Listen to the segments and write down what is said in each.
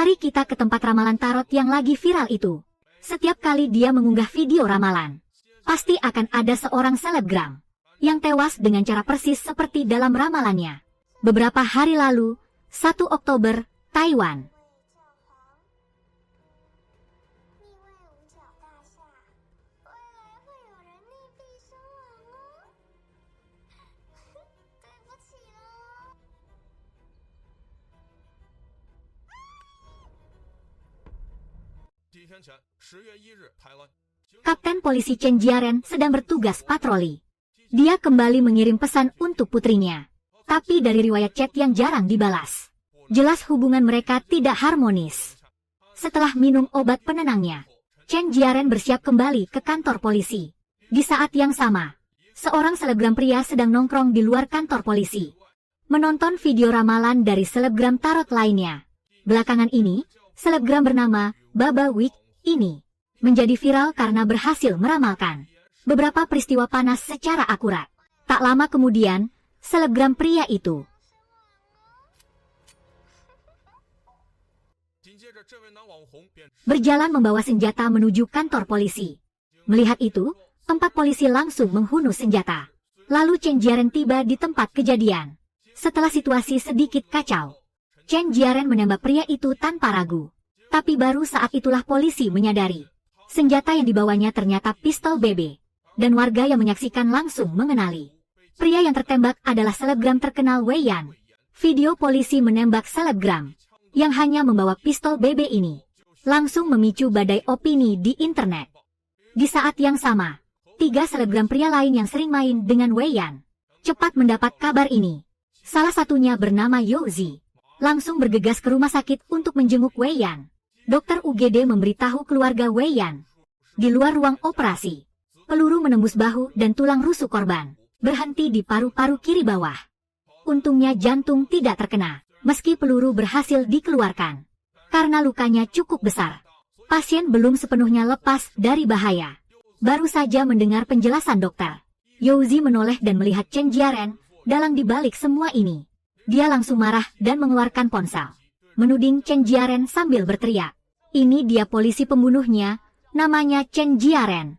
Mari kita ke tempat ramalan tarot yang lagi viral itu. Setiap kali dia mengunggah video ramalan, pasti akan ada seorang selebgram yang tewas dengan cara persis seperti dalam ramalannya. Beberapa hari lalu, 1 Oktober, Taiwan. Kapten polisi Chen Jiaren sedang bertugas patroli. Dia kembali mengirim pesan untuk putrinya. Tapi dari riwayat chat yang jarang dibalas, jelas hubungan mereka tidak harmonis. Setelah minum obat penenangnya, Chen Jiaren bersiap kembali ke kantor polisi. Di saat yang sama, seorang selebgram pria sedang nongkrong di luar kantor polisi, menonton video ramalan dari selebgram tarot lainnya. Belakangan ini, selebgram bernama Baba Week ini menjadi viral karena berhasil meramalkan beberapa peristiwa panas secara akurat. Tak lama kemudian, selebgram pria itu berjalan membawa senjata menuju kantor polisi. Melihat itu, 4 polisi langsung menghunus senjata. Lalu Chen Jiaren tiba di tempat kejadian. Setelah situasi sedikit kacau, Chen Jiaren menembak pria itu tanpa ragu. Tapi baru saat itulah polisi menyadari senjata yang dibawanya ternyata pistol BB. Dan warga yang menyaksikan langsung mengenali pria yang tertembak adalah selebgram terkenal Wei Yan. Video polisi menembak selebgram yang hanya membawa pistol BB ini langsung memicu badai opini di internet. Di saat yang sama, 3 selebgram pria lain yang sering main dengan Wei Yan cepat mendapat kabar ini. Salah satunya bernama Youzi, langsung bergegas ke rumah sakit untuk menjenguk Wei Yan. Dokter UGD memberitahu keluarga Wei Yan. Di luar ruang operasi, peluru menembus bahu dan tulang rusuk korban, berhenti di paru-paru kiri bawah. Untungnya jantung tidak terkena, meski peluru berhasil dikeluarkan. Karena lukanya cukup besar, pasien belum sepenuhnya lepas dari bahaya. Baru saja mendengar penjelasan dokter, Youzi menoleh dan melihat Chen Jiaren dalang dibalik semua ini. Dia langsung marah dan mengeluarkan ponsel, menuding Chen Jiaren sambil berteriak, "Ini dia polisi pembunuhnya, namanya Chen Jiaren.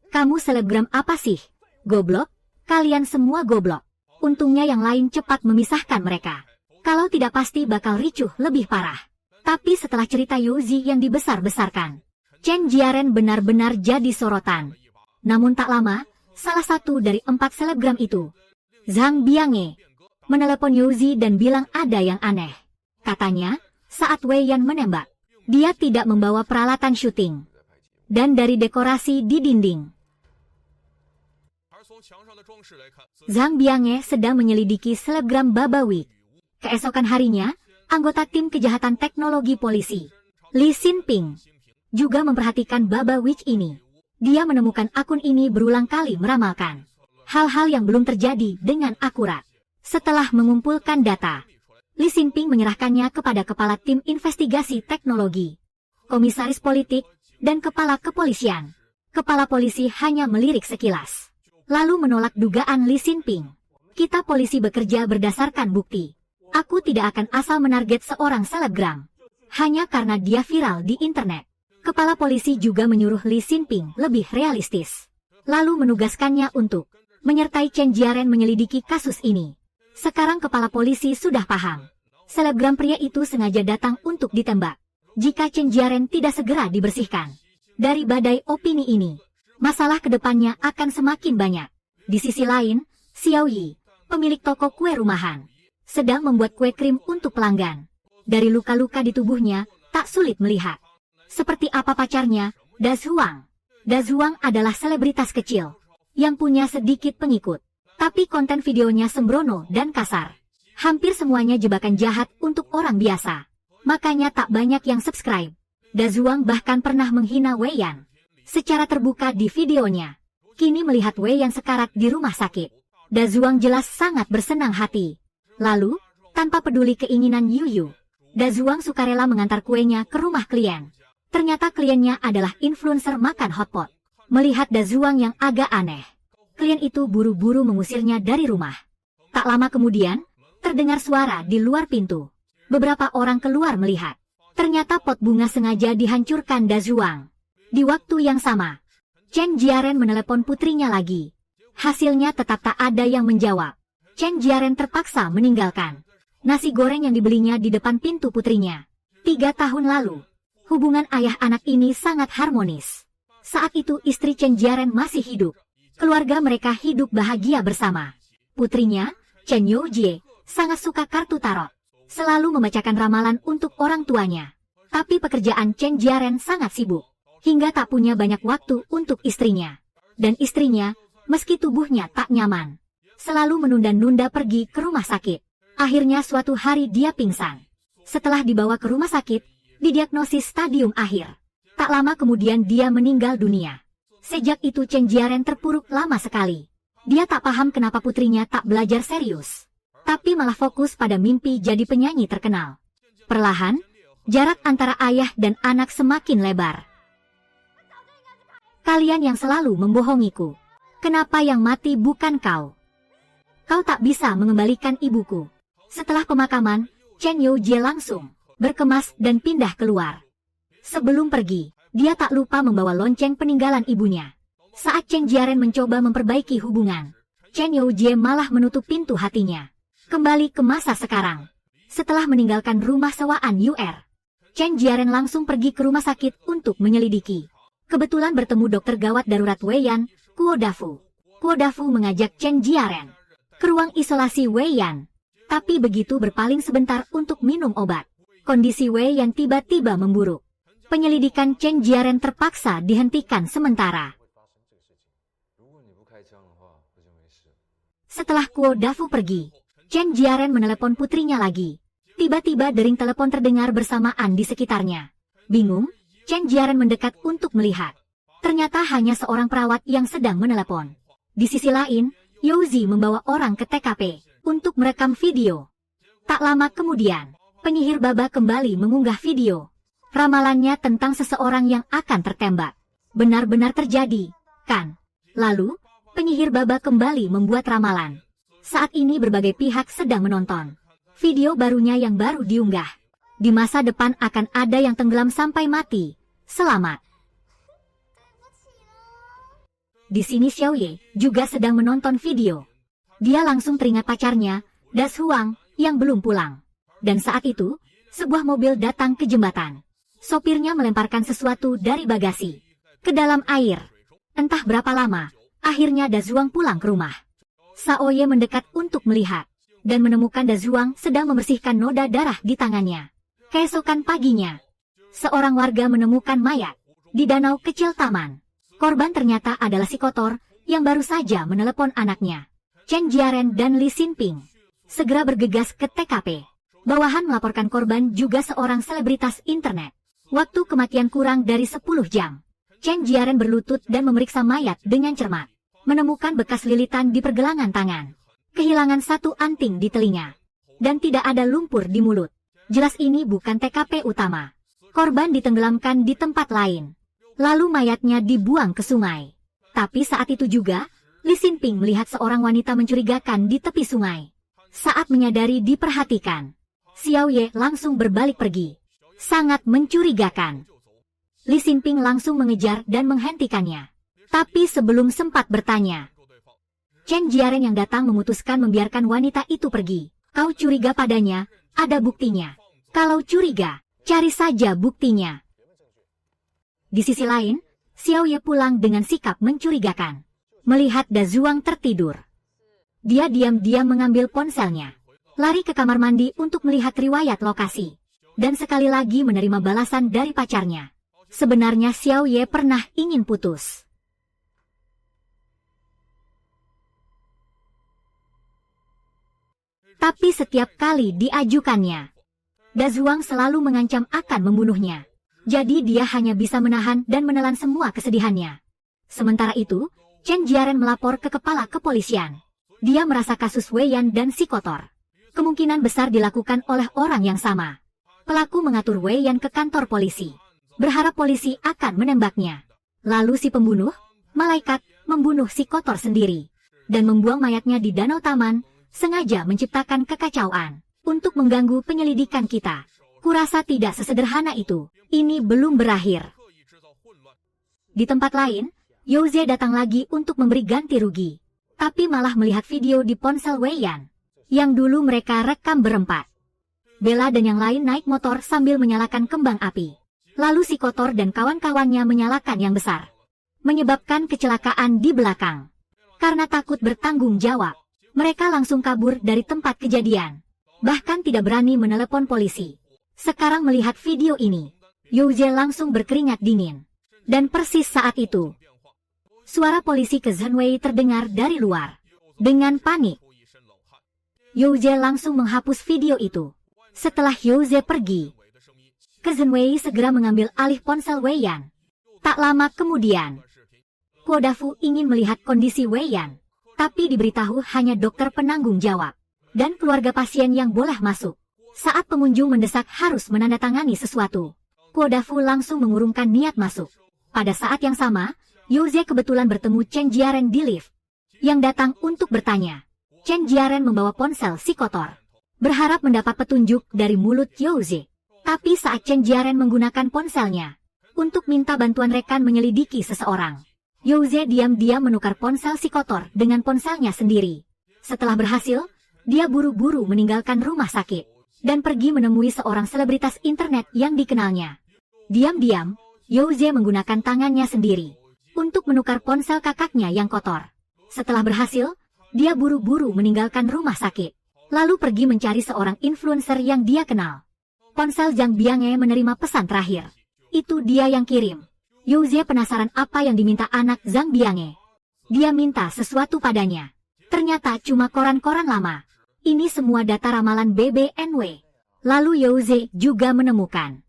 Kamu selebgram apa sih? Goblok, kalian semua goblok." Untungnya yang lain cepat memisahkan mereka. Kalau tidak pasti bakal ricuh lebih parah. Tapi setelah cerita Youzi yang dibesar-besarkan, Chen Jiaren benar-benar jadi sorotan. Namun tak lama, salah satu dari 4 selebgram itu, Zhang Biange, menelepon Youzi dan bilang ada yang aneh. Katanya, saat Wei Yan menembak, dia tidak membawa peralatan syuting. Dan dari dekorasi di dinding, Zhang Biange sedang menyelidiki selebgram Baba Week. Keesokan harinya, anggota tim kejahatan teknologi polisi, Li Xinping, juga memperhatikan Baba Week ini. Dia menemukan akun ini berulang kali meramalkan hal-hal yang belum terjadi dengan akurat. Setelah mengumpulkan data, Li Xinping menyerahkannya kepada kepala tim investigasi teknologi, komisaris politik, dan kepala kepolisian. Kepala polisi hanya melirik sekilas, lalu menolak dugaan Li Xinping. "Kita polisi bekerja berdasarkan bukti. Aku tidak akan asal menarget seorang selebgram hanya karena dia viral di internet." Kepala polisi juga menyuruh Li Xinping lebih realistis, lalu menugaskannya untuk menyertai Chen Jiaren menyelidiki kasus ini. Sekarang kepala polisi sudah paham, selebgram pria itu sengaja datang untuk ditembak. Jika Chen Jiaren tidak segera dibersihkan dari badai opini ini, masalah kedepannya akan semakin banyak. Di sisi lain, Xiao Yi, pemilik toko kue rumahan, sedang membuat kue krim untuk pelanggan. Dari luka-luka di tubuhnya, tak sulit melihat seperti apa pacarnya, Dazuang. Dazuang adalah selebritas kecil yang punya sedikit pengikut, tapi konten videonya sembrono dan kasar. Hampir semuanya jebakan jahat untuk orang biasa, makanya tak banyak yang subscribe. Dazuang bahkan pernah menghina Wei Yan secara terbuka di videonya. Kini melihat Wei Yan sekarat di rumah sakit, Dazuang jelas sangat bersenang hati. Lalu, tanpa peduli keinginan Yuyu, Dazuang sukarela mengantar kuenya ke rumah klien. Ternyata kliennya adalah influencer makan hotpot. Melihat Dazuang yang agak aneh, klien itu buru-buru mengusirnya dari rumah. Tak lama kemudian, Terdengar suara di luar pintu. Beberapa orang keluar melihat. Ternyata pot bunga sengaja dihancurkan Da Zhuang. Di waktu yang sama, Chen Jiaren menelepon putrinya lagi. Hasilnya tetap tak ada yang menjawab. Chen Jiaren terpaksa meninggalkan nasi goreng yang dibelinya di depan pintu putrinya. 3 tahun lalu, hubungan ayah anak ini sangat harmonis. Saat itu istri Chen Jiaren masih hidup. Keluarga mereka hidup bahagia bersama. Putrinya, Chen Youjie, sangat suka kartu tarot. Selalu membacakan ramalan untuk orang tuanya. Tapi pekerjaan Chen Jiaren sangat sibuk, hingga tak punya banyak waktu untuk istrinya. Dan istrinya, meski tubuhnya tak nyaman, selalu menunda-nunda pergi ke rumah sakit. Akhirnya suatu hari dia pingsan. Setelah dibawa ke rumah sakit, didiagnosis stadium akhir. Tak lama kemudian dia meninggal dunia. Sejak itu Chen Jiaren terpuruk lama sekali. Dia tak paham kenapa putrinya tak belajar serius, tapi malah fokus pada mimpi jadi penyanyi terkenal. Perlahan, jarak antara ayah dan anak semakin lebar. Kalian yang selalu membohongiku. Kenapa yang mati bukan kau? Kau tak bisa mengembalikan ibuku. Setelah pemakaman, Chen Youjie langsung berkemas dan pindah keluar. Sebelum pergi, dia tak lupa membawa lonceng peninggalan ibunya. Saat Chen Jiaren mencoba memperbaiki hubungan, Chen Youjie malah menutup pintu hatinya. Kembali ke masa sekarang. Setelah meninggalkan rumah sewaan UR, Chen Jiaren langsung pergi ke rumah sakit untuk menyelidiki. Kebetulan bertemu dokter gawat darurat Weiyan, Kuo Dafu. Kuo Dafu mengajak Chen Jiaren ke ruang isolasi Weiyan. Tapi begitu berpaling sebentar untuk minum obat, kondisi Weiyan tiba-tiba memburuk. Penyelidikan Chen Jiaren terpaksa dihentikan sementara. Setelah Kuo Dafu pergi, Chen Jiaren menelepon putrinya lagi. Tiba-tiba dering telepon terdengar bersamaan di sekitarnya. Bingung, Chen Jiaren mendekat untuk melihat. Ternyata hanya seorang perawat yang sedang menelepon. Di sisi lain, Youzi membawa orang ke TKP untuk merekam video. Tak lama kemudian, penyihir Baba kembali mengunggah video. Ramalannya tentang seseorang yang akan tertembak. Benar-benar terjadi, kan? Lalu, penyihir Baba kembali membuat ramalan. Saat ini berbagai pihak sedang menonton video barunya yang baru diunggah. Di masa depan akan ada yang tenggelam sampai mati. Selamat. Di sini Xiaoye juga sedang menonton video. Dia langsung teringat pacarnya, Da Zhuang, yang belum pulang. Dan saat itu, sebuah mobil datang ke jembatan. Sopirnya melemparkan sesuatu dari bagasi ke dalam air. Entah berapa lama, akhirnya Da Zhuang pulang ke rumah. Xiaoye mendekat untuk melihat, dan menemukan Da Zhuang sedang membersihkan noda darah di tangannya. Keesokan paginya, seorang warga menemukan mayat di danau kecil taman. Korban ternyata adalah si kotor yang baru saja menelepon anaknya. Chen Jiaren dan Li Xinping segera bergegas ke TKP. Bawahan melaporkan korban juga seorang selebritas internet. Waktu kematian kurang dari 10 jam. Chen Jiaren berlutut dan memeriksa mayat dengan cermat. Menemukan bekas lilitan di pergelangan tangan. Kehilangan satu anting di telinga. Dan tidak ada lumpur di mulut. Jelas ini bukan TKP utama. Korban ditenggelamkan di tempat lain. Lalu mayatnya dibuang ke sungai. Tapi saat itu juga, Li Xinping melihat seorang wanita mencurigakan di tepi sungai. Saat menyadari diperhatikan, Xiaoye langsung berbalik pergi. Sangat mencurigakan. Li Xinping langsung mengejar dan menghentikannya. Tapi sebelum sempat bertanya, Chen Jiaren yang datang memutuskan membiarkan wanita itu pergi. Kau curiga padanya, ada buktinya. Kalau curiga, cari saja buktinya. Di sisi lain, Xiaoye pulang dengan sikap mencurigakan. Melihat Da Zhuang tertidur, dia diam-diam mengambil ponselnya. Lari ke kamar mandi untuk melihat riwayat lokasi. Dan sekali lagi menerima balasan dari pacarnya. Sebenarnya Xiaoye pernah ingin putus. Tapi setiap kali diajukannya, Da Zhuang selalu mengancam akan membunuhnya. Jadi dia hanya bisa menahan dan menelan semua kesedihannya. Sementara itu, Chen Jiaren melapor ke kepala kepolisian. Dia merasa kasus Weiyan dan si kotor kemungkinan besar dilakukan oleh orang yang sama. Pelaku mengatur Weiyan ke kantor polisi, berharap polisi akan menembaknya. Lalu si pembunuh, malaikat, membunuh si kotor sendiri, dan membuang mayatnya di danau taman, sengaja menciptakan kekacauan untuk mengganggu penyelidikan kita. Kurasa tidak sesederhana itu. Ini belum berakhir. Di tempat lain, Youze datang lagi untuk memberi ganti rugi. Tapi malah melihat video di ponsel Wei Yan yang dulu mereka rekam berempat. Bella dan yang lain naik motor sambil menyalakan kembang api. Lalu si Kotor dan kawan-kawannya menyalakan yang besar, menyebabkan kecelakaan di belakang. Karena takut bertanggung jawab, mereka langsung kabur dari tempat kejadian. Bahkan tidak berani menelepon polisi. Sekarang melihat video ini, Youze langsung berkeringat dingin. Dan persis saat itu, suara polisi ke Zhenwei terdengar dari luar. Dengan panik, Youze langsung menghapus video itu. Setelah Youze pergi, Zhenwei segera mengambil alih ponsel Wei Yan. Tak lama kemudian, Kuo Dafu ingin melihat kondisi Wei Yan, tapi diberitahu hanya dokter penanggung jawab dan keluarga pasien yang boleh masuk. Saat pengunjung mendesak harus menandatangani sesuatu, Kuo Dafu langsung mengurungkan niat masuk. Pada saat yang sama, Youze kebetulan bertemu Chen Jiaren di lift, yang datang untuk bertanya. Chen Jiaren membawa ponsel si Kotor, berharap mendapat petunjuk dari mulut Youze. Tapi saat Chen Jiaren menggunakan ponselnya untuk minta bantuan rekan menyelidiki seseorang, Youze diam-diam menukar ponsel si Kotor dengan ponselnya sendiri. Setelah berhasil, dia buru-buru meninggalkan rumah sakit dan pergi menemui seorang selebritas internet yang dikenalnya. Diam-diam, Youze menggunakan tangannya sendiri untuk menukar ponsel kakaknya yang kotor. Setelah berhasil, dia buru-buru meninggalkan rumah sakit, lalu pergi mencari seorang influencer yang dia kenal. Ponsel Zhang Biange menerima pesan terakhir. Itu dia yang kirim. Youze penasaran apa yang diminta anak Zhang Biange. Dia minta sesuatu padanya. Ternyata cuma koran-koran lama. Ini semua data ramalan BBNW. Lalu Youze juga menemukan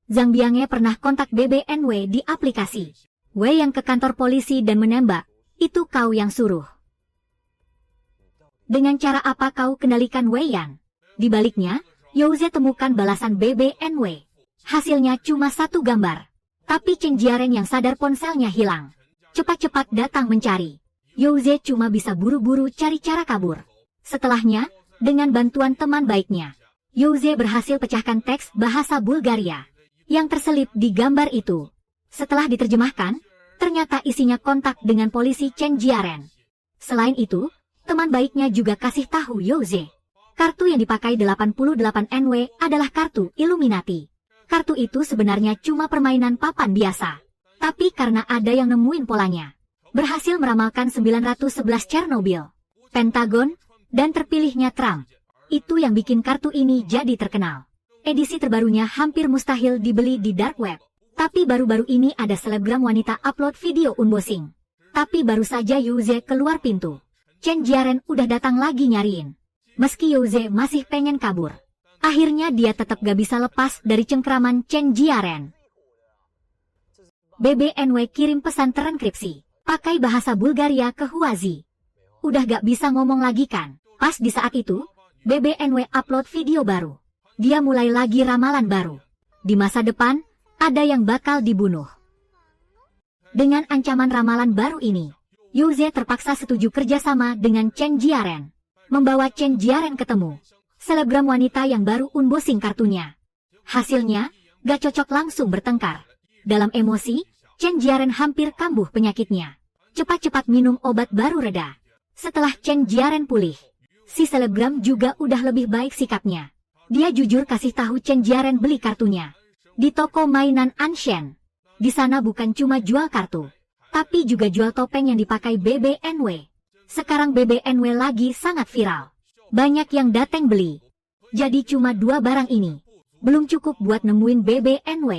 Zhang Biange pernah kontak BBNW di aplikasi Wei yang ke kantor polisi dan menembak. Itu kau yang suruh. Dengan cara apa kau kendalikan Wei Yan? Di baliknya, Youze temukan balasan BBNW. Hasilnya cuma satu gambar. Tapi Chen Jiaren yang sadar ponselnya hilang, cepat-cepat datang mencari. Youze cuma bisa buru-buru cari cara kabur. Setelahnya, dengan bantuan teman baiknya, Youze berhasil pecahkan teks bahasa Bulgaria yang terselip di gambar itu. Setelah diterjemahkan, ternyata isinya kontak dengan polisi Chen Jiaren. Selain itu, teman baiknya juga kasih tahu Youze, kartu yang dipakai 88NW adalah kartu Illuminati. Kartu itu sebenarnya cuma permainan papan biasa. Tapi karena ada yang nemuin polanya, berhasil meramalkan 911 Chernobyl, Pentagon, dan terpilihnya Trump. Itu yang bikin kartu ini jadi terkenal. Edisi terbarunya hampir mustahil dibeli di dark web. Tapi baru-baru ini ada selebgram wanita upload video unboxing. Tapi baru saja Youze keluar pintu, Chen Jiaren udah datang lagi nyariin. Meski Youze masih pengen kabur, akhirnya dia tetap gak bisa lepas dari cengkraman Chen Jiaren. BBNW kirim pesan terenkripsi, pakai bahasa Bulgaria ke Huazi. Udah gak bisa ngomong lagi kan? Pas di saat itu, BBNW upload video baru. Dia mulai lagi ramalan baru. Di masa depan, ada yang bakal dibunuh. Dengan ancaman ramalan baru ini, Youze terpaksa setuju kerjasama dengan Chen Jiaren, membawa Chen Jiaren ketemu selebgram wanita yang baru unboxing kartunya. Hasilnya, gak cocok langsung bertengkar. Dalam emosi, Chen Jiaren hampir kambuh penyakitnya. Cepat-cepat minum obat baru reda. Setelah Chen Jiaren pulih, si selebgram juga udah lebih baik sikapnya. Dia jujur kasih tahu Chen Jiaren beli kartunya di toko mainan Anshen. Di sana bukan cuma jual kartu, tapi juga jual topeng yang dipakai BBNW. Sekarang BBNW lagi sangat viral. Banyak yang dateng beli. Jadi cuma 2 barang ini belum cukup buat nemuin BBNW.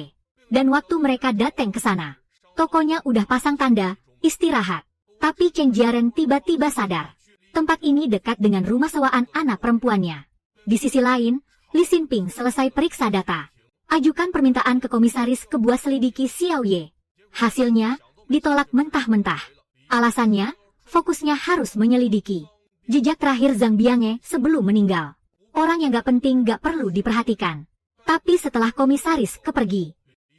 Dan waktu mereka dateng ke sana, tokonya udah pasang tanda istirahat. Tapi Chen Jiaren tiba-tiba sadar, tempat ini dekat dengan rumah sewaan anak perempuannya. Di sisi lain, Li Xinping selesai periksa data. Ajukan permintaan ke komisaris kebuah selidiki Xiao Ye. Hasilnya, ditolak mentah-mentah. Alasannya, fokusnya harus menyelidiki jejak terakhir Zhang Biange sebelum meninggal. Orang yang gak penting gak perlu diperhatikan. Tapi setelah komisaris kepergi,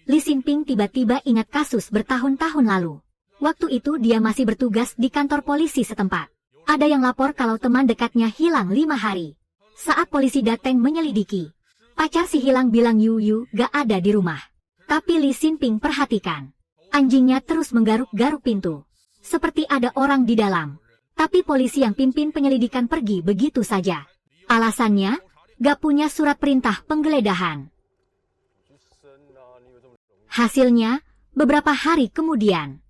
Li Xinping tiba-tiba ingat kasus bertahun-tahun lalu. Waktu itu dia masih bertugas di kantor polisi setempat. Ada yang lapor kalau teman dekatnya hilang 5 hari. Saat polisi datang menyelidiki, pacar si hilang bilang Yu gak ada di rumah. Tapi Li Xinping perhatikan. Anjingnya terus menggaruk-garuk pintu. Seperti ada orang di dalam. Tapi polisi yang pimpin penyelidikan pergi begitu saja. Alasannya, gak punya surat perintah penggeledahan. Hasilnya, beberapa hari kemudian.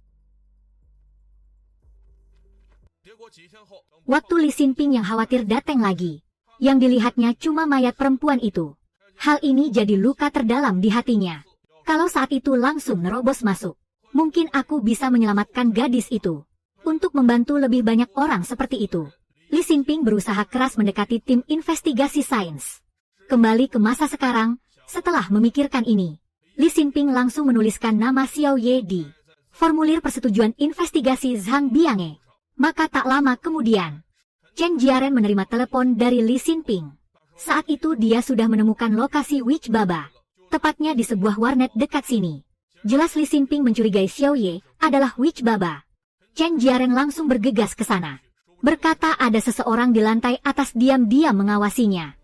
Waktu Li Xinping yang khawatir datang lagi. Yang dilihatnya cuma mayat perempuan itu. Hal ini jadi luka terdalam di hatinya. Kalau saat itu langsung nerobos masuk, mungkin aku bisa menyelamatkan gadis itu. Untuk membantu lebih banyak orang seperti itu. Li Xinping berusaha keras mendekati tim investigasi sains. Kembali ke masa sekarang, setelah memikirkan ini, Li Xinping langsung menuliskan nama Xiao Ye di formulir persetujuan investigasi Zhang Biange. Maka tak lama kemudian, Chen Jiaren menerima telepon dari Li Xinping. Saat itu dia sudah menemukan lokasi Witch Baba. Tepatnya di sebuah warnet dekat sini. Jelas Li Xinping mencurigai Xiao Ye adalah Witch Baba. Chen Jiaren langsung bergegas ke sana. Berkata ada seseorang di lantai atas diam-diam mengawasinya.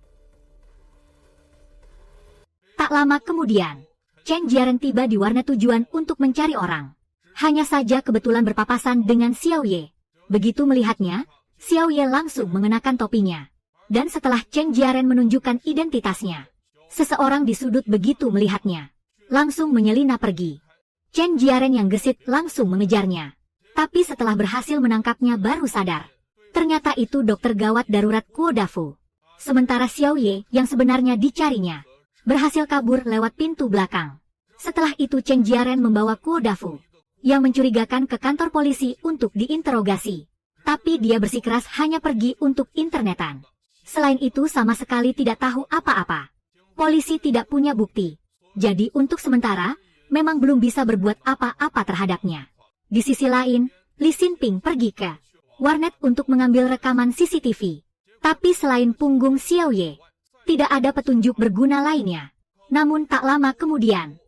Tak lama kemudian, Chen Jiaren tiba di warnet tujuan untuk mencari orang. Hanya saja kebetulan berpapasan dengan Xiao Ye. Begitu melihatnya, Xiao Ye langsung mengenakan topinya. Dan setelah Chen Jiaren menunjukkan identitasnya, seseorang di sudut begitu melihatnya, langsung menyelinap pergi. Chen Jiaren yang gesit langsung mengejarnya. Tapi setelah berhasil menangkapnya baru sadar. Ternyata itu dokter gawat darurat Kuo Dafu. Sementara Xiao Ye yang sebenarnya dicarinya, berhasil kabur lewat pintu belakang. Setelah itu Chen Jiaren membawa Kuo Dafu, yang mencurigakan ke kantor polisi untuk diinterogasi. Tapi dia bersikeras hanya pergi untuk internetan. Selain itu sama sekali tidak tahu apa-apa. Polisi tidak punya bukti. Jadi untuk sementara, memang belum bisa berbuat apa-apa terhadapnya. Di sisi lain, Li Xinping pergi ke warnet untuk mengambil rekaman CCTV. Tapi selain punggung Xiao Ye, tidak ada petunjuk berguna lainnya. Namun tak lama kemudian,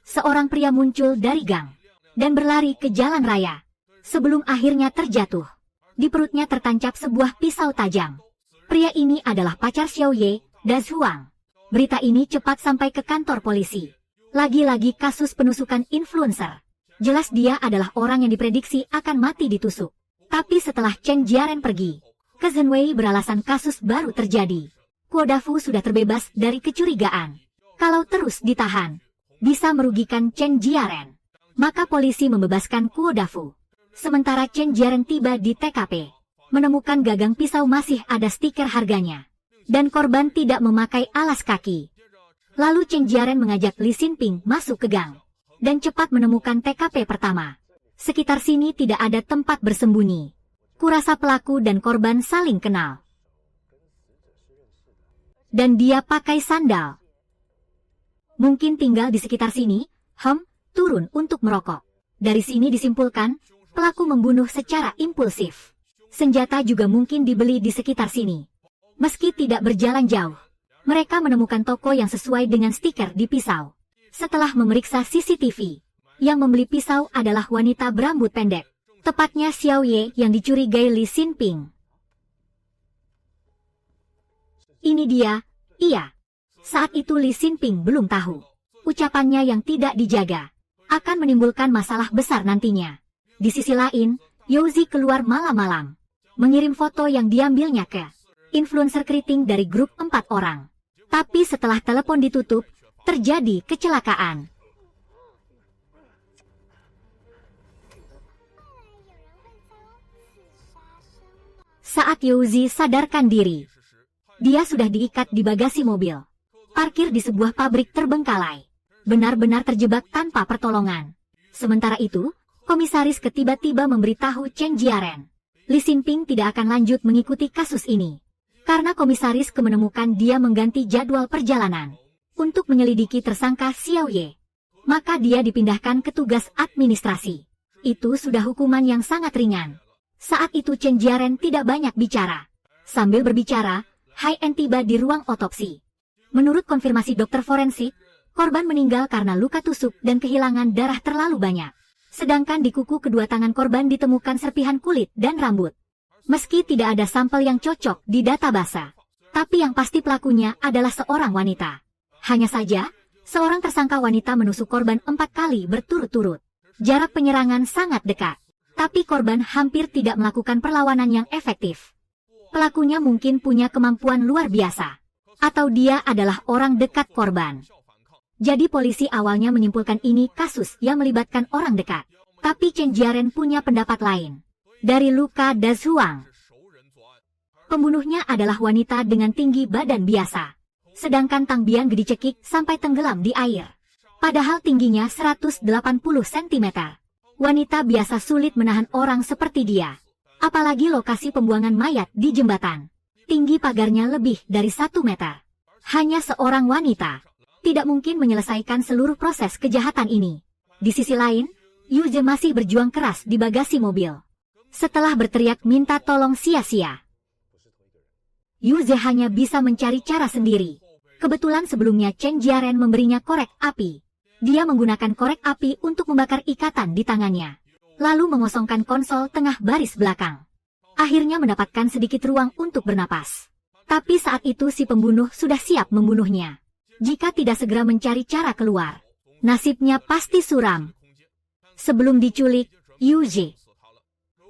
seorang pria muncul dari gang dan berlari ke jalan raya. Sebelum akhirnya terjatuh, di perutnya tertancap sebuah pisau tajam. Pria ini adalah pacar Xiao Ye, Dazuang. Berita ini cepat sampai ke kantor polisi. Lagi-lagi kasus penusukan influencer. Jelas dia adalah orang yang diprediksi akan mati ditusuk. Tapi setelah Chen Jiaren pergi, ke Zhenwei beralasan kasus baru terjadi. Kuo Dafu sudah terbebas dari kecurigaan. Kalau terus ditahan, bisa merugikan Chen Jiaren. Maka polisi membebaskan Kuo Dafu. Sementara Chen Jiaren tiba di TKP. Menemukan gagang pisau masih ada stiker harganya. Dan korban tidak memakai alas kaki. Lalu Chen Jiaren mengajak Li Xinping masuk ke gang. Dan cepat menemukan TKP pertama. Sekitar sini tidak ada tempat bersembunyi. Kurasa pelaku dan korban saling kenal. Dan dia pakai sandal. Mungkin tinggal di sekitar sini, turun untuk merokok. Dari sini disimpulkan, pelaku membunuh secara impulsif. Senjata juga mungkin dibeli di sekitar sini. Meski tidak berjalan jauh, mereka menemukan toko yang sesuai dengan stiker di pisau. Setelah memeriksa CCTV, yang membeli pisau adalah wanita berambut pendek. Tepatnya Xiao Ye yang dicurigai Li Xinping. Ini dia, iya. Saat itu Li Xinping belum tahu. Ucapannya yang tidak dijaga akan menimbulkan masalah besar nantinya. Di sisi lain, Youzi keluar malam-malam, mengirim foto yang diambilnya ke influencer keriting dari grup 4 orang. Tapi setelah telepon ditutup, terjadi kecelakaan. Saat Youzi sadarkan diri, dia sudah diikat di bagasi mobil, parkir di sebuah pabrik terbengkalai. Benar-benar terjebak tanpa pertolongan. Sementara itu, komisaris tiba-tiba memberitahu Chen Jiaren, Li Xinping tidak akan lanjut mengikuti kasus ini. Karena komisaris menemukan dia mengganti jadwal perjalanan untuk menyelidiki tersangka Xiao Ye. Maka dia dipindahkan ke tugas administrasi. Itu sudah hukuman yang sangat ringan. Saat itu Chen Jiaren tidak banyak bicara. Sambil berbicara, Hai En tiba di ruang otopsi. Menurut konfirmasi dokter forensik, korban meninggal karena luka tusuk dan kehilangan darah terlalu banyak. Sedangkan di kuku kedua tangan korban ditemukan serpihan kulit dan rambut. Meski tidak ada sampel yang cocok di database, tapi yang pasti pelakunya adalah seorang wanita. Hanya saja, seorang tersangka wanita menusuk korban 4 kali berturut-turut. Jarak penyerangan sangat dekat, tapi korban hampir tidak melakukan perlawanan yang efektif. Pelakunya mungkin punya kemampuan luar biasa, atau dia adalah orang dekat korban. Jadi polisi awalnya menyimpulkan ini kasus yang melibatkan orang dekat. Tapi Chen Jiaren punya pendapat lain. Dari Luka Dazuang, pembunuhnya adalah wanita dengan tinggi badan biasa. Sedangkan Tang Biang dicekik sampai tenggelam di air. Padahal tingginya 180 cm. Wanita biasa sulit menahan orang seperti dia. Apalagi lokasi pembuangan mayat di jembatan. Tinggi pagarnya lebih dari 1 meter. Hanya seorang wanita tidak mungkin menyelesaikan seluruh proses kejahatan ini. Di sisi lain, Yu Zhe masih berjuang keras di bagasi mobil. Setelah berteriak minta tolong sia-sia, Yu Zhe hanya bisa mencari cara sendiri. Kebetulan sebelumnya Chen Jiaren memberinya korek api. Dia menggunakan korek api untuk membakar ikatan di tangannya, lalu mengosongkan konsol tengah baris belakang. Akhirnya mendapatkan sedikit ruang untuk bernapas. Tapi saat itu si pembunuh sudah siap membunuhnya. Jika tidak segera mencari cara keluar, nasibnya pasti suram. Sebelum diculik, Yu Zhe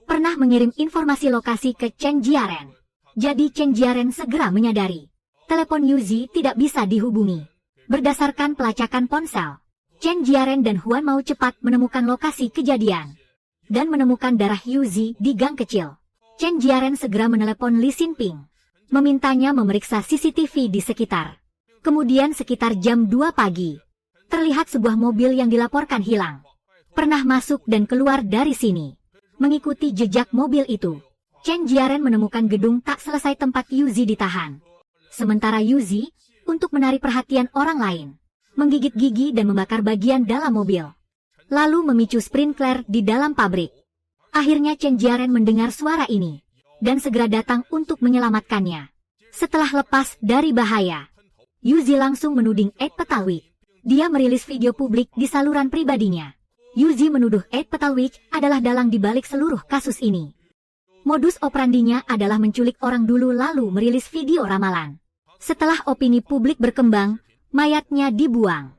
pernah mengirim informasi lokasi ke Chen Jiaren. Jadi Chen Jiaren segera menyadari telepon Yu Zhe tidak bisa dihubungi. Berdasarkan pelacakan ponsel, Chen Jiaren dan Huan mau cepat menemukan lokasi kejadian dan menemukan darah Yu Zhe di gang kecil. Chen Jiaren segera menelepon Li Xinping, memintanya memeriksa CCTV di sekitar. Kemudian sekitar jam 2 pagi, terlihat sebuah mobil yang dilaporkan hilang. Pernah masuk dan keluar dari sini. Mengikuti jejak mobil itu, Chen Jiaren menemukan gedung tak selesai tempat Yu Zhe ditahan. Sementara Yu Zhe, untuk menarik perhatian orang lain, menggigit gigi dan membakar bagian dalam mobil. Lalu memicu sprinkler di dalam pabrik. Akhirnya Chen Jiaren mendengar suara ini, dan segera datang untuk menyelamatkannya. Setelah lepas dari bahaya, Yu Zhe langsung menuding Ed Petalwik. Dia merilis video publik di saluran pribadinya. Yu Zhe menuduh Ed Petalwik adalah dalang di balik seluruh kasus ini. Modus operandinya adalah menculik orang dulu lalu merilis video ramalan. Setelah opini publik berkembang, mayatnya dibuang.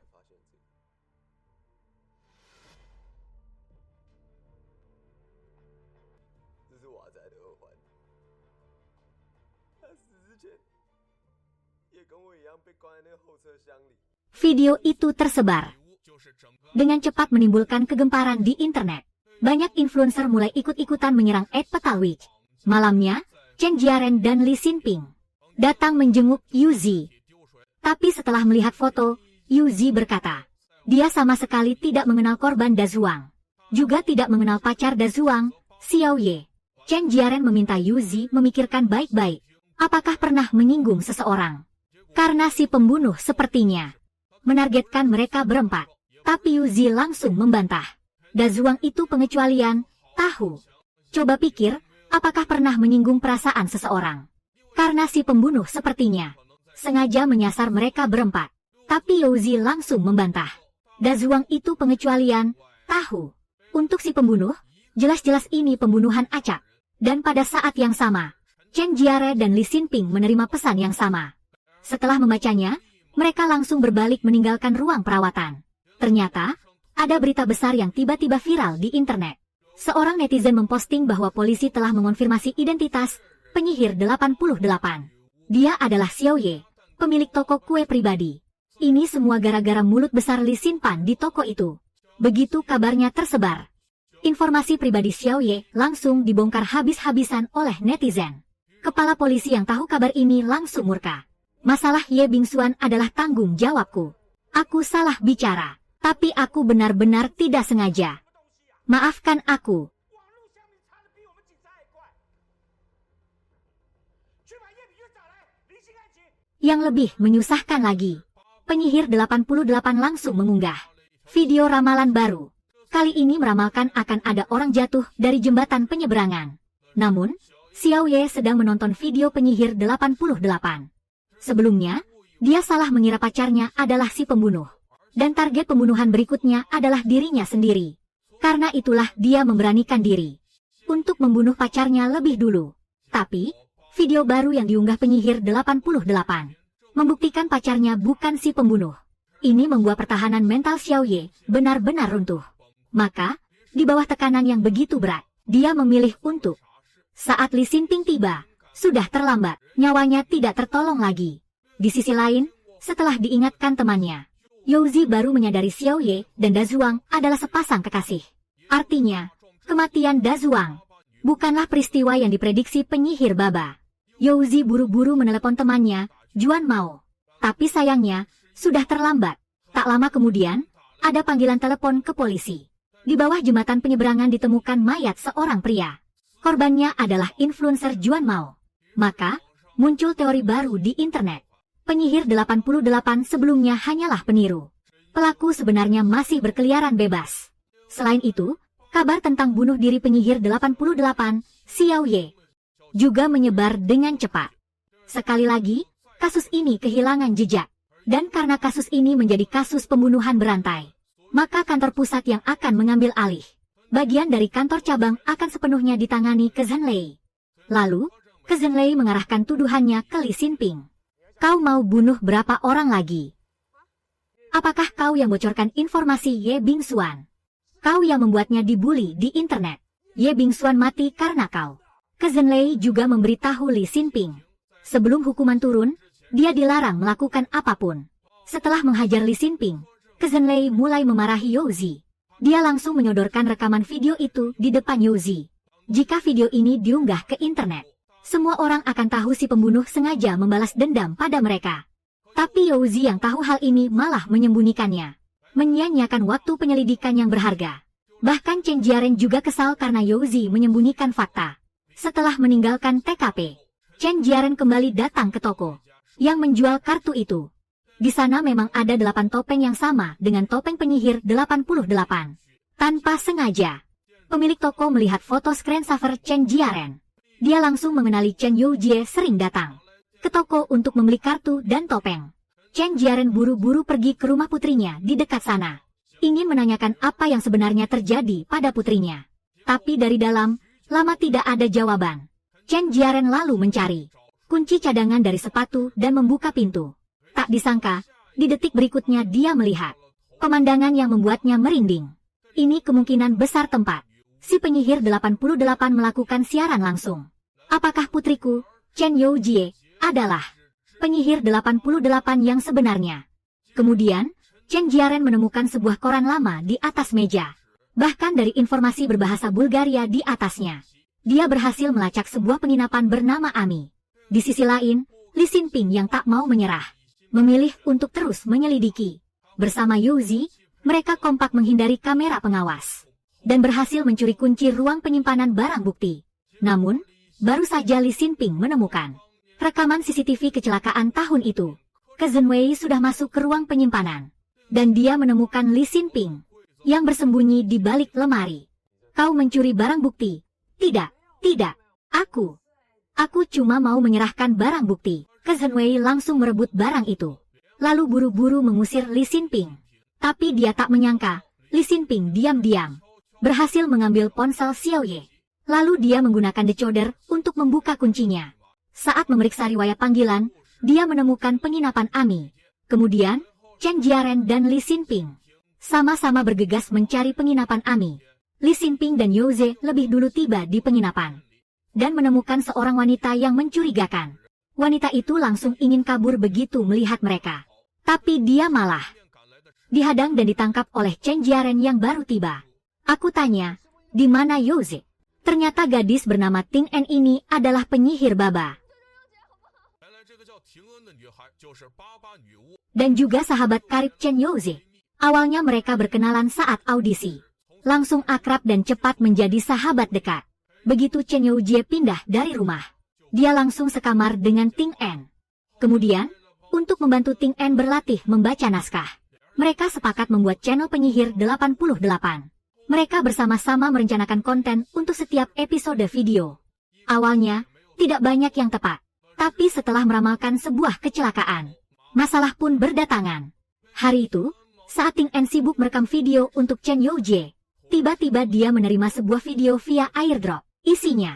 Video itu tersebar dengan cepat menimbulkan kegemparan di internet. Banyak influencer mulai ikut-ikutan menyerang Ed Petalwik. Malamnya, Chen Jiaren dan Li Xinping datang menjenguk Yu Zhe. Tapi setelah melihat foto, Yu Zhe berkata, dia sama sekali tidak mengenal korban Dazuang. Juga tidak mengenal pacar Dazuang, Xiao Ye. Chen Jiaren meminta Yu Zhe memikirkan baik-baik. Apakah pernah menyinggung seseorang? Karena si pembunuh sepertinya menargetkan mereka berempat. Tapi Yu Zhe langsung membantah. Dazuang itu pengecualian, tahu. Coba pikir, apakah pernah menyinggung perasaan seseorang? Karena si pembunuh sepertinya sengaja menyasar mereka berempat. Tapi Yu Zhe langsung membantah. Dazuang itu pengecualian, tahu. Untuk si pembunuh, jelas-jelas ini pembunuhan acak. Dan pada saat yang sama, Chen Jiaren dan Li Xinping menerima pesan yang sama. Setelah membacanya, mereka langsung berbalik meninggalkan ruang perawatan. Ternyata, ada berita besar yang tiba-tiba viral di internet. Seorang netizen memposting bahwa polisi telah mengonfirmasi identitas penyihir 88. Dia adalah Xiao Ye, pemilik toko kue pribadi. Ini semua gara-gara mulut besar Li Xinpan di toko itu. Begitu kabarnya tersebar, informasi pribadi Xiao Ye langsung dibongkar habis-habisan oleh netizen. Kepala polisi yang tahu kabar ini langsung murka. Masalah Ye Bingxuan adalah tanggung jawabku. Aku salah bicara, tapi aku benar-benar tidak sengaja. Maafkan aku. Yang lebih menyusahkan lagi, penyihir 88 langsung mengunggah video ramalan baru. Kali ini meramalkan akan ada orang jatuh dari jembatan penyeberangan. Namun, Xiao Ye sedang menonton video penyihir 88. Sebelumnya, dia salah mengira pacarnya adalah si pembunuh. Dan target pembunuhan berikutnya adalah dirinya sendiri. Karena itulah dia memberanikan diri untuk membunuh pacarnya lebih dulu. Tapi, video baru yang diunggah penyihir 88 membuktikan pacarnya bukan si pembunuh. Ini membuat pertahanan mental Xiaoye benar-benar runtuh. Maka, di bawah tekanan yang begitu berat, dia memilih untuk saat Li Xinping tiba, sudah terlambat, nyawanya tidak tertolong lagi. Di sisi lain, setelah diingatkan temannya, Youzi baru menyadari Xiaoye dan Dazuang adalah sepasang kekasih. Artinya, kematian Dazuang bukanlah peristiwa yang diprediksi penyihir baba. Youzi buru-buru menelepon temannya, Juan Mao. Tapi sayangnya, sudah terlambat. Tak lama kemudian, ada panggilan telepon ke polisi. Di bawah jembatan penyeberangan ditemukan mayat seorang pria. Korbannya adalah influencer Juan Mao. Maka, muncul teori baru di internet. Penyihir 88 sebelumnya hanyalah peniru. Pelaku sebenarnya masih berkeliaran bebas. Selain itu, kabar tentang bunuh diri penyihir 88, Xiaoye, juga menyebar dengan cepat. Sekali lagi, kasus ini kehilangan jejak. Dan karena kasus ini menjadi kasus pembunuhan berantai, maka kantor pusat yang akan mengambil alih bagian dari kantor cabang akan sepenuhnya ditangani ke Zhenlei. Lalu, ke Zhenlei mengarahkan tuduhannya ke Li Xinping. Kau mau bunuh berapa orang lagi? Apakah kau yang bocorkan informasi Ye Bingxuan? Kau yang membuatnya dibully di internet. Ye Bingxuan mati karena kau. Ke Zhenlei juga memberitahu Li Xinping. Sebelum hukuman turun, dia dilarang melakukan apapun. Setelah menghajar Li Xinping, Ke Zhenlei mulai memarahi Youzi. Dia langsung menyodorkan rekaman video itu di depan Youzi. Jika video ini diunggah ke internet, semua orang akan tahu si pembunuh sengaja membalas dendam pada mereka. Tapi Youzi yang tahu hal ini malah menyembunyikannya, menyia-nyiakan waktu penyelidikan yang berharga. Bahkan Chen Jiaren juga kesal karena Youzi menyembunyikan fakta. Setelah meninggalkan TKP, Chen Jiaren kembali datang ke toko yang menjual kartu itu. Di sana memang ada 8 topeng yang sama dengan topeng penyihir 88. Tanpa sengaja, pemilik toko melihat foto screensaver Chen Jiaren. Dia langsung mengenali Chen Youjie sering datang ke toko untuk membeli kartu dan topeng. Chen Jiaren buru-buru pergi ke rumah putrinya di dekat sana, ingin menanyakan apa yang sebenarnya terjadi pada putrinya. Tapi dari dalam, lama tidak ada jawaban. Chen Jiaren lalu mencari kunci cadangan dari sepatu dan membuka pintu. Tak disangka, di detik berikutnya dia melihat pemandangan yang membuatnya merinding. Ini kemungkinan besar tempat si penyihir 88 melakukan siaran langsung. Apakah putriku, Chen Youjie, adalah penyihir 88 yang sebenarnya? Kemudian, Chen Jiaren menemukan sebuah koran lama di atas meja. Bahkan dari informasi berbahasa Bulgaria di atasnya, dia berhasil melacak sebuah penginapan bernama Ami. Di sisi lain, Li Xinping yang tak mau menyerah, memilih untuk terus menyelidiki. Bersama Youzi, mereka kompak menghindari kamera pengawas dan berhasil mencuri kunci ruang penyimpanan barang bukti. Namun, baru saja Li Xinping menemukan rekaman CCTV kecelakaan tahun itu. Ke Zhenwei sudah masuk ke ruang penyimpanan, dan dia menemukan Li Xinping yang bersembunyi di balik lemari. Kau mencuri barang bukti? Tidak, tidak. Aku cuma mau menyerahkan barang bukti. Ke Zhenwei langsung merebut barang itu, lalu buru-buru mengusir Li Xinping. Tapi dia tak menyangka, Li Xinping diam-diam berhasil mengambil ponsel Xiaoye. Lalu dia menggunakan decoder untuk membuka kuncinya. Saat memeriksa riwayat panggilan, dia menemukan penginapan Ami. Kemudian, Chen Jiaren dan Li Xinping sama-sama bergegas mencari penginapan Ami. Li Xinping dan Youzi lebih dulu tiba di penginapan dan menemukan seorang wanita yang mencurigakan. Wanita itu langsung ingin kabur begitu melihat mereka. Tapi dia malah dihadang dan ditangkap oleh Chen Jiaren yang baru tiba. Aku tanya, di mana Youzi? Ternyata gadis bernama Ting En ini adalah penyihir baba. Dan juga sahabat karib Chen Youzi. Awalnya mereka berkenalan saat audisi. Langsung akrab dan cepat menjadi sahabat dekat. Begitu Chen Youjie pindah dari rumah, dia langsung sekamar dengan Ting En. Kemudian, untuk membantu Ting En berlatih membaca naskah, mereka sepakat membuat channel penyihir 88. Mereka bersama-sama merencanakan konten untuk setiap episode video. Awalnya, tidak banyak yang tepat. Tapi setelah meramalkan sebuah kecelakaan, masalah pun berdatangan. Hari itu, saat Ting En sibuk merekam video untuk Chen Youjie, tiba-tiba dia menerima sebuah video via airdrop. Isinya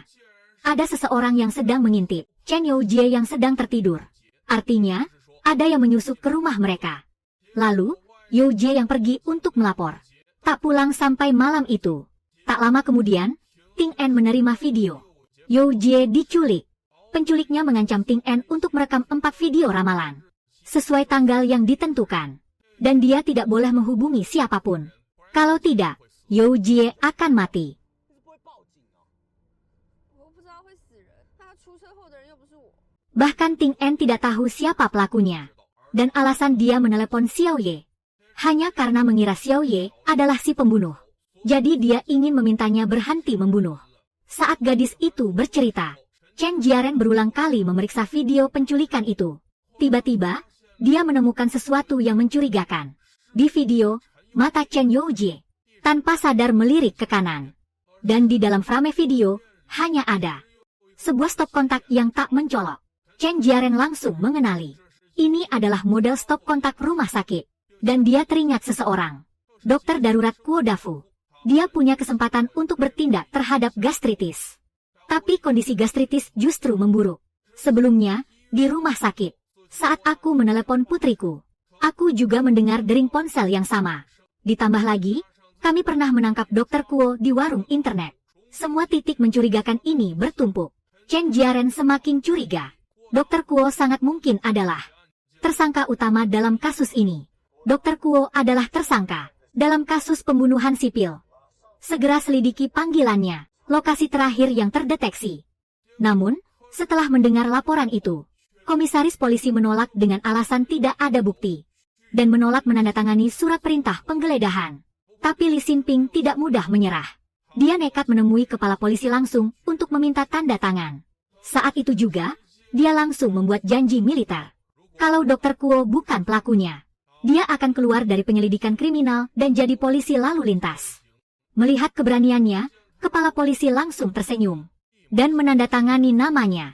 Ada seseorang yang sedang mengintip Chen Youjie yang sedang tertidur. Artinya, ada yang menyusup ke rumah mereka. Lalu, Youjie yang pergi untuk melapor. Tak pulang sampai malam itu. Tak lama kemudian, Ting En menerima video. Youjie diculik. Penculiknya mengancam Ting En untuk merekam 4 video ramalan. Sesuai tanggal yang ditentukan. Dan dia tidak boleh menghubungi siapapun. Kalau tidak, Youjie akan mati. Bahkan Ting En tidak tahu siapa pelakunya. Dan alasan dia menelepon Xiao Ye hanya karena mengira Xiao Ye adalah si pembunuh. Jadi dia ingin memintanya berhenti membunuh. Saat gadis itu bercerita, Chen Jiaren berulang kali memeriksa video penculikan itu. Tiba-tiba, dia menemukan sesuatu yang mencurigakan. Di video, mata Chen Youjie tanpa sadar melirik ke kanan. Dan di dalam frame video, hanya ada sebuah stop kontak yang tak mencolok. Chen Jiaren langsung mengenali. Ini adalah model stop kontak rumah sakit. Dan dia teringat seseorang. Dokter darurat Kuo Dafu. Dia punya kesempatan untuk bertindak terhadap gastritis. Tapi kondisi gastritis justru memburuk. Sebelumnya, di rumah sakit, saat aku menelepon putriku, aku juga mendengar dering ponsel yang sama. Ditambah lagi, kami pernah menangkap Dokter Kuo di warung internet. Semua titik mencurigakan ini bertumpuk. Chen Jiaren semakin curiga. Dokter Kuo sangat mungkin adalah tersangka utama dalam kasus ini. Dokter Kuo adalah tersangka dalam kasus pembunuhan sipil. Segera selidiki panggilannya, lokasi terakhir yang terdeteksi. Namun, setelah mendengar laporan itu, komisaris polisi menolak dengan alasan tidak ada bukti. Dan menolak menandatangani surat perintah penggeledahan. Tapi Li Xinping tidak mudah menyerah. Dia nekat menemui kepala polisi langsung untuk meminta tanda tangan. Saat itu juga, dia langsung membuat janji militer. Kalau Dokter Kuo bukan pelakunya, dia akan keluar dari penyelidikan kriminal dan jadi polisi lalu lintas. Melihat keberaniannya, kepala polisi langsung tersenyum dan menandatangani namanya.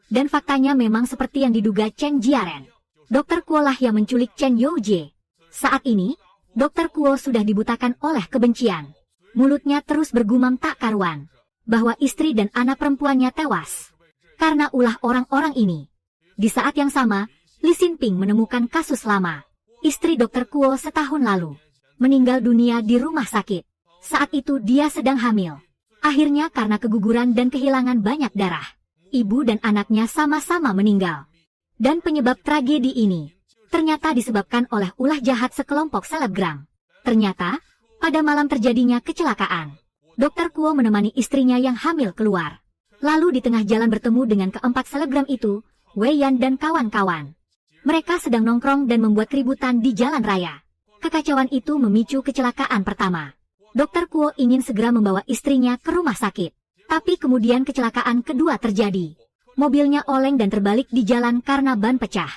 Dan faktanya memang seperti yang diduga Chen Jiaren. Dokter Kuo lah yang menculik Chen Youjie. Saat ini, Dokter Kuo sudah dibutakan oleh kebencian. Mulutnya terus bergumam tak karuan bahwa istri dan anak perempuannya tewas karena ulah orang-orang ini. Di saat yang sama, Li Xinping menemukan kasus lama. Istri Dokter Kuo setahun lalu meninggal dunia di rumah sakit. Saat itu dia sedang hamil. Akhirnya karena keguguran dan kehilangan banyak darah, ibu dan anaknya sama-sama meninggal. Dan penyebab tragedi ini ternyata disebabkan oleh ulah jahat sekelompok selebgram. Ternyata, pada malam terjadinya kecelakaan, Dokter Kuo menemani istrinya yang hamil keluar. Lalu di tengah jalan bertemu dengan keempat selebgram itu, Wei Yan dan kawan-kawan. Mereka sedang nongkrong dan membuat keributan di jalan raya. Kekacauan itu memicu kecelakaan pertama. Dokter Kuo ingin segera membawa istrinya ke rumah sakit. Tapi kemudian kecelakaan kedua terjadi. Mobilnya oleng dan terbalik di jalan karena ban pecah.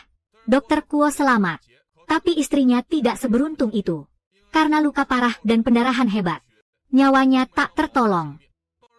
Dokter Kuo selamat. Tapi istrinya tidak seberuntung itu. Karena luka parah dan pendarahan hebat. Nyawanya tak tertolong.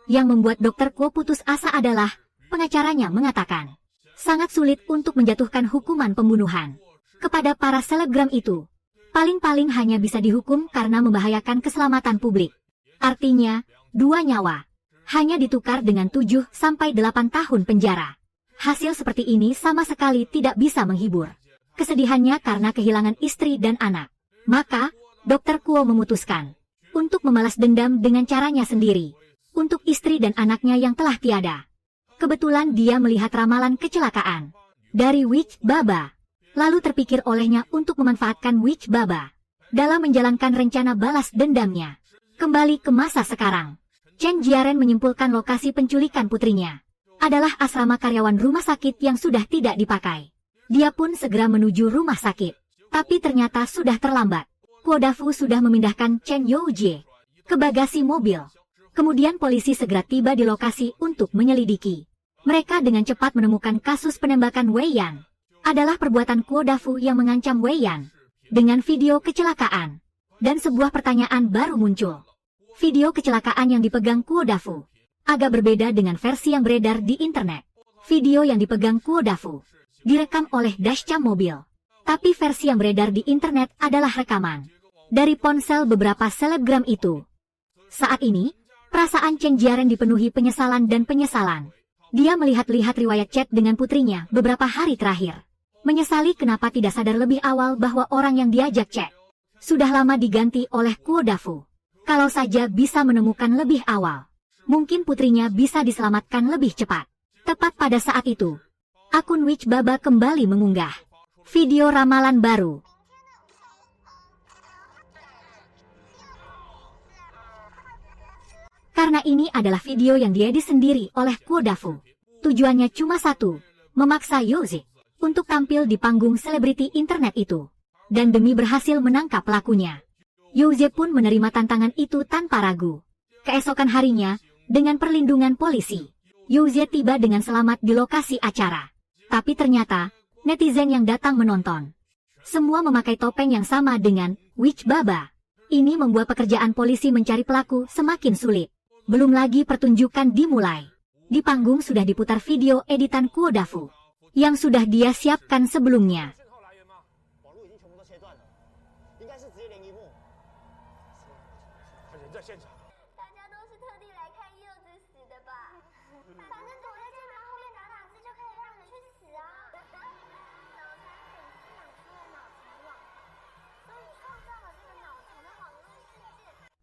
Yang membuat Dokter Kuo putus asa adalah, pengacaranya mengatakan, sangat sulit untuk menjatuhkan hukuman pembunuhan kepada para selebgram itu. Paling-paling hanya bisa dihukum karena membahayakan keselamatan publik. Artinya, 2 nyawa hanya ditukar dengan 7 sampai 8 tahun penjara. Hasil seperti ini sama sekali tidak bisa menghibur kesedihannya karena kehilangan istri dan anak. Maka, Dokter Kuo memutuskan untuk membalas dendam dengan caranya sendiri untuk istri dan anaknya yang telah tiada. Kebetulan dia melihat ramalan kecelakaan dari Witch Baba. Lalu terpikir olehnya untuk memanfaatkan Witch Baba dalam menjalankan rencana balas dendamnya. Kembali ke masa sekarang, Chen Jiaren menyimpulkan lokasi penculikan putrinya adalah asrama karyawan rumah sakit yang sudah tidak dipakai. Dia pun segera menuju rumah sakit. Tapi ternyata sudah terlambat. Kuo Dafu sudah memindahkan Chen Youjie ke bagasi mobil. Kemudian polisi segera tiba di lokasi untuk menyelidiki. Mereka dengan cepat menemukan kasus penembakan Wei Yan. Adalah perbuatan Kuo Dafu yang mengancam Wei Yan dengan video kecelakaan. Dan sebuah pertanyaan baru muncul. Video kecelakaan yang dipegang Kuo Dafu agak berbeda dengan versi yang beredar di internet. Video yang dipegang Kuo Dafu direkam oleh dashcam mobil. Tapi versi yang beredar di internet adalah rekaman dari ponsel beberapa selebgram itu. Saat ini, perasaan Chen Jiaren dipenuhi penyesalan dan penyesalan. Dia melihat-lihat riwayat chat dengan putrinya beberapa hari terakhir. Menyesali kenapa tidak sadar lebih awal bahwa orang yang diajak chat sudah lama diganti oleh Kuo Dafu. Kalau saja bisa menemukan lebih awal, mungkin putrinya bisa diselamatkan lebih cepat. Tepat pada saat itu, akun Witch Baba kembali mengunggah video ramalan baru. Karena ini adalah video yang diedit sendiri oleh Kuo Dafu. Tujuannya cuma satu, memaksa Youzi untuk tampil di panggung selebriti internet itu. Dan demi berhasil menangkap pelakunya, Youzi pun menerima tantangan itu tanpa ragu. Keesokan harinya, dengan perlindungan polisi, Youzi tiba dengan selamat di lokasi acara. Tapi ternyata, netizen yang datang menonton semua memakai topeng yang sama dengan Witch Baba. Ini membuat pekerjaan polisi mencari pelaku semakin sulit. Belum lagi pertunjukan dimulai. Di panggung sudah diputar video editan Kuo Dafu yang sudah dia siapkan sebelumnya.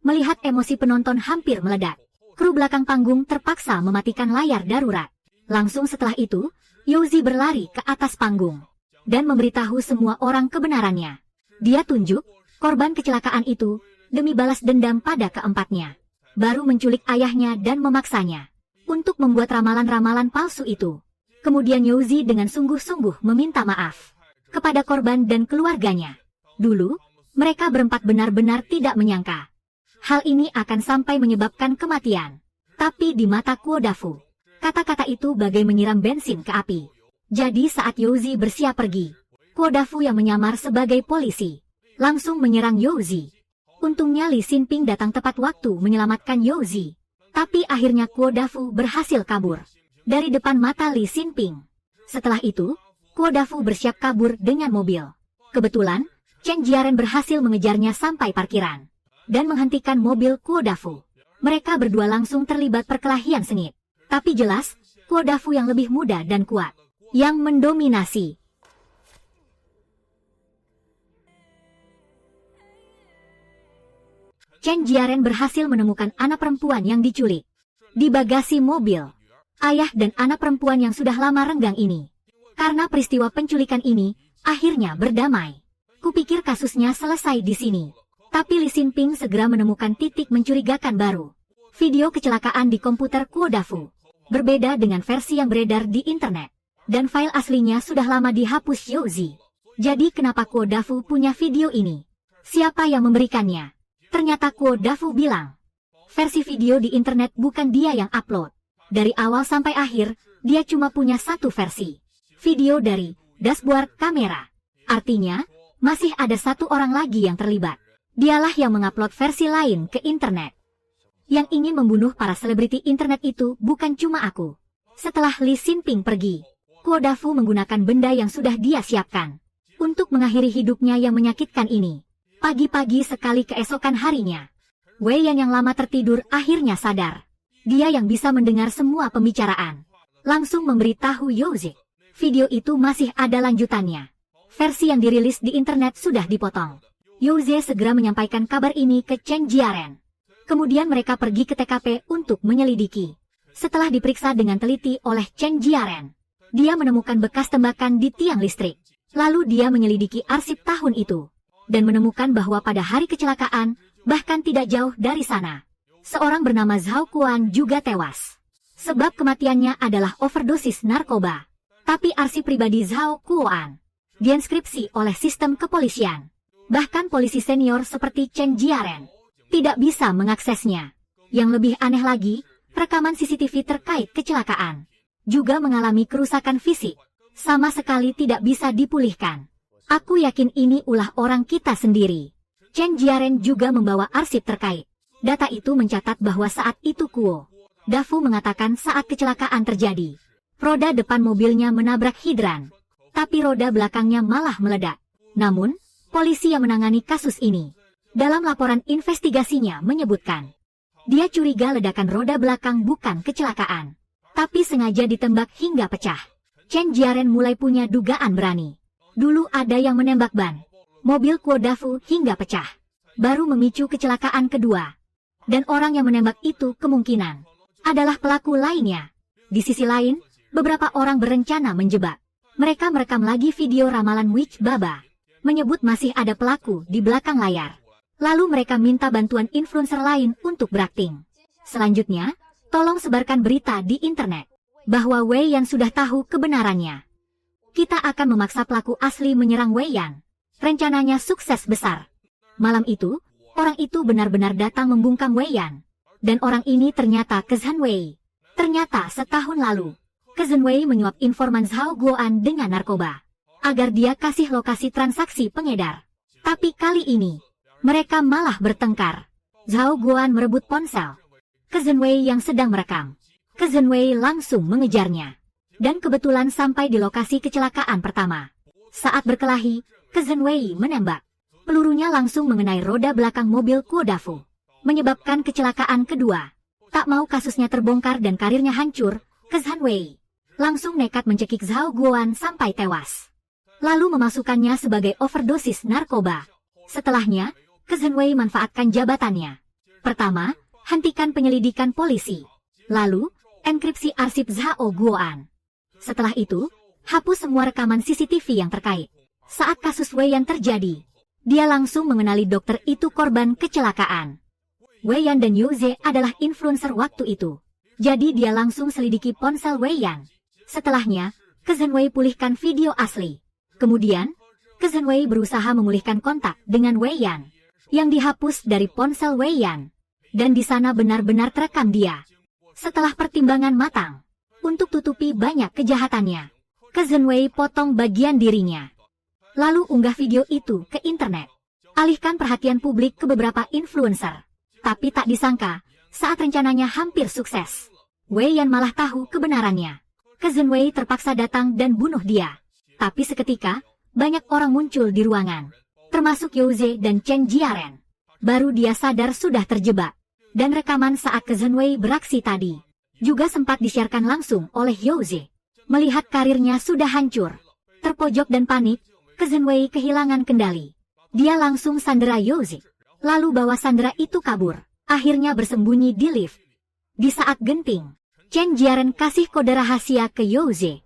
Melihat emosi penonton hampir meledak, kru belakang panggung terpaksa mematikan layar darurat. Langsung setelah itu, Youzi berlari ke atas panggung dan memberitahu semua orang kebenarannya. Dia tunjuk korban kecelakaan itu demi balas dendam pada keempatnya. Baru menculik ayahnya dan memaksanya untuk membuat ramalan-ramalan palsu itu. Kemudian Youzi dengan sungguh-sungguh meminta maaf kepada korban dan keluarganya. Dulu, mereka berempat benar-benar tidak menyangka hal ini akan sampai menyebabkan kematian. Tapi di mata Kuo Dafu, kata-kata itu bagai menyiram bensin ke api. Jadi saat Youzi bersiap pergi, Kuo Dafu yang menyamar sebagai polisi langsung menyerang Youzi. Untungnya Li Xinping datang tepat waktu menyelamatkan Youzi. Tapi akhirnya Kuo Dafu berhasil kabur dari depan mata Li Xinping. Setelah itu, Kuo Dafu bersiap kabur dengan mobil. Kebetulan, Chen Jiaren berhasil mengejarnya sampai parkiran dan menghentikan mobil Kuo Dafu. Mereka berdua langsung terlibat perkelahian sengit. Tapi jelas, Kuo Dafu yang lebih muda dan kuat yang mendominasi. Chen Jiaren berhasil menemukan anak perempuan yang diculik di bagasi mobil. Ayah dan anak perempuan yang sudah lama renggang ini. Karena peristiwa penculikan ini, akhirnya berdamai. Kupikir kasusnya selesai di sini. Tapi Li Xinping segera menemukan titik mencurigakan baru. Video kecelakaan di komputer Kuo Dafu berbeda dengan versi yang beredar di internet. Dan file aslinya sudah lama dihapus Youzi. Jadi kenapa Kuo Dafu punya video ini? Siapa yang memberikannya? Ternyata Kuo Dafu bilang, versi video di internet bukan dia yang upload. Dari awal sampai akhir, dia cuma punya satu versi. Video dari dashboard kamera. Artinya, masih ada satu orang lagi yang terlibat. Dialah yang mengupload versi lain ke internet. Yang ingin membunuh para selebriti internet itu bukan cuma aku. Setelah Li Xinping pergi, Kuo Dafu menggunakan benda yang sudah dia siapkan untuk mengakhiri hidupnya yang menyakitkan ini. Pagi-pagi sekali keesokan harinya, Wei Yan yang lama tertidur akhirnya sadar. Dia yang bisa mendengar semua pembicaraan langsung memberitahu Youzi. Video itu masih ada lanjutannya. Versi yang dirilis di internet sudah dipotong. Youzi segera menyampaikan kabar ini ke Chen Jiaren. Kemudian mereka pergi ke TKP untuk menyelidiki. Setelah diperiksa dengan teliti oleh Chen Jiaren, dia menemukan bekas tembakan di tiang listrik. Lalu dia menyelidiki arsip tahun itu dan menemukan bahwa pada hari kecelakaan, bahkan tidak jauh dari sana, seorang bernama Zhao Kuan juga tewas. Sebab kematiannya adalah overdosis narkoba. Tapi arsip pribadi Zhao Kuan dienskripsi oleh sistem kepolisian. Bahkan polisi senior seperti Chen Jiaren tidak bisa mengaksesnya. Yang lebih aneh lagi, rekaman CCTV terkait kecelakaan juga mengalami kerusakan fisik. Sama sekali tidak bisa dipulihkan. Aku yakin ini ulah orang kita sendiri. Chen Jiaren juga membawa arsip terkait. Data itu mencatat bahwa saat itu Kuo Dafu mengatakan saat kecelakaan terjadi, roda depan mobilnya menabrak hidran, tapi roda belakangnya malah meledak. Namun, polisi yang menangani kasus ini, dalam laporan investigasinya menyebutkan, dia curiga ledakan roda belakang bukan kecelakaan, tapi sengaja ditembak hingga pecah. Chen Jiaren mulai punya dugaan berani. Dulu ada yang menembak ban mobil Kuodafu hingga pecah, baru memicu kecelakaan kedua. Dan orang yang menembak itu kemungkinan adalah pelaku lainnya. Di sisi lain, beberapa orang berencana menjebak. Mereka merekam lagi video ramalan Witch Baba, menyebut masih ada pelaku di belakang layar. Lalu mereka minta bantuan influencer lain untuk berakting. Selanjutnya, tolong sebarkan berita di internet bahwa Wei Yan sudah tahu kebenarannya. Kita akan memaksa pelaku asli menyerang Wei Yan. Rencananya sukses besar. Malam itu, orang itu benar-benar datang membungkam Wei Yan. Dan orang ini ternyata Kezhan Wei. Ternyata setahun lalu, Kezhan Wei menyuap informan Zhao Guoan dengan narkoba, agar dia kasih lokasi transaksi pengedar. Tapi kali ini, mereka malah bertengkar. Zhao Guoan merebut ponsel Kezhan Wei yang sedang merekam. Kezhan Wei langsung mengejarnya. Dan kebetulan sampai di lokasi kecelakaan pertama. Saat berkelahi, Kezhan Wei menembak. Pelurunya langsung mengenai roda belakang mobil Kuodafu, menyebabkan kecelakaan kedua. Tak mau kasusnya terbongkar dan karirnya hancur, Kezhan Wei langsung nekat mencekik Zhao Guoan sampai tewas. Lalu memasukkannya sebagai overdosis narkoba. Setelahnya, Kezhan Wei manfaatkan jabatannya. Pertama, hentikan penyelidikan polisi. Lalu, enkripsi arsip Zhao Guoan. Setelah itu, hapus semua rekaman CCTV yang terkait. Saat kasus Wei Yan terjadi, dia langsung mengenali dokter itu korban kecelakaan. Wei Yan dan Youze adalah influencer waktu itu. Jadi dia langsung selidiki ponsel Wei Yan. Setelahnya, Kezhan Wei pulihkan video asli. Kemudian, Kezhan Wei berusaha memulihkan kontak dengan Wei Yan yang dihapus dari ponsel Wei Yan. Dan di sana benar-benar terekam dia. Setelah pertimbangan matang, untuk tutupi banyak kejahatannya, Kezhan Wei potong bagian dirinya. Lalu unggah video itu ke internet. Alihkan perhatian publik ke beberapa influencer. Tapi tak disangka, saat rencananya hampir sukses, Wei Yan malah tahu kebenarannya. Kezhan Wei terpaksa datang dan bunuh dia. Tapi seketika, banyak orang muncul di ruangan, termasuk Youze dan Chen Jiaren. Baru dia sadar sudah terjebak. Dan rekaman saat Kezhan Wei beraksi tadi juga sempat disiarkan langsung oleh Youze. Melihat karirnya sudah hancur, terpojok dan panik, Kezhan Wei kehilangan kendali. Dia langsung sandera Youze, lalu bawa sandera itu kabur. Akhirnya bersembunyi di lift. Di saat genting, Chen Jiaren kasih kode rahasia ke Youze.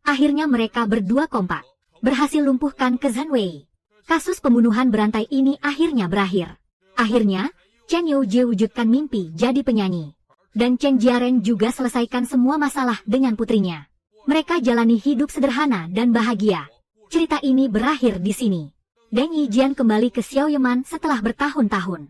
Akhirnya mereka berdua kompak, berhasil lumpuhkan Kezhan Wei. Kasus pembunuhan berantai ini akhirnya berakhir. Akhirnya, Chen Youze wujudkan mimpi jadi penyanyi. Dan Chen Jiaren juga selesaikan semua masalah dengan putrinya. Mereka jalani hidup sederhana dan bahagia. Cerita ini berakhir di sini. Deng Yijian kembali ke Xiaoyaman setelah bertahun-tahun.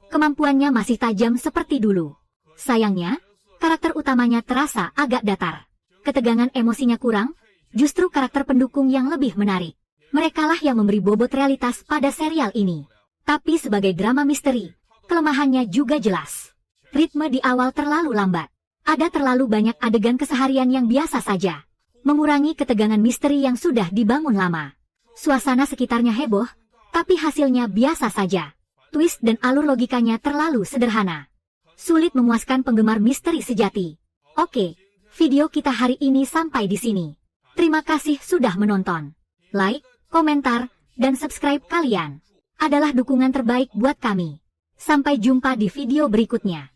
Kemampuannya masih tajam seperti dulu. Sayangnya, karakter utamanya terasa agak datar. Ketegangan emosinya kurang, justru karakter pendukung yang lebih menarik. Merekalah yang memberi bobot realitas pada serial ini. Tapi sebagai drama misteri, kelemahannya juga jelas. Ritme di awal terlalu lambat. Ada terlalu banyak adegan keseharian yang biasa saja, mengurangi ketegangan misteri yang sudah dibangun lama. Suasana sekitarnya heboh, tapi hasilnya biasa saja. Twist dan alur logikanya terlalu sederhana. Sulit memuaskan penggemar misteri sejati. Oke, video kita hari ini sampai di sini. Terima kasih sudah menonton. Like, komentar, dan subscribe kalian adalah dukungan terbaik buat kami. Sampai jumpa di video berikutnya.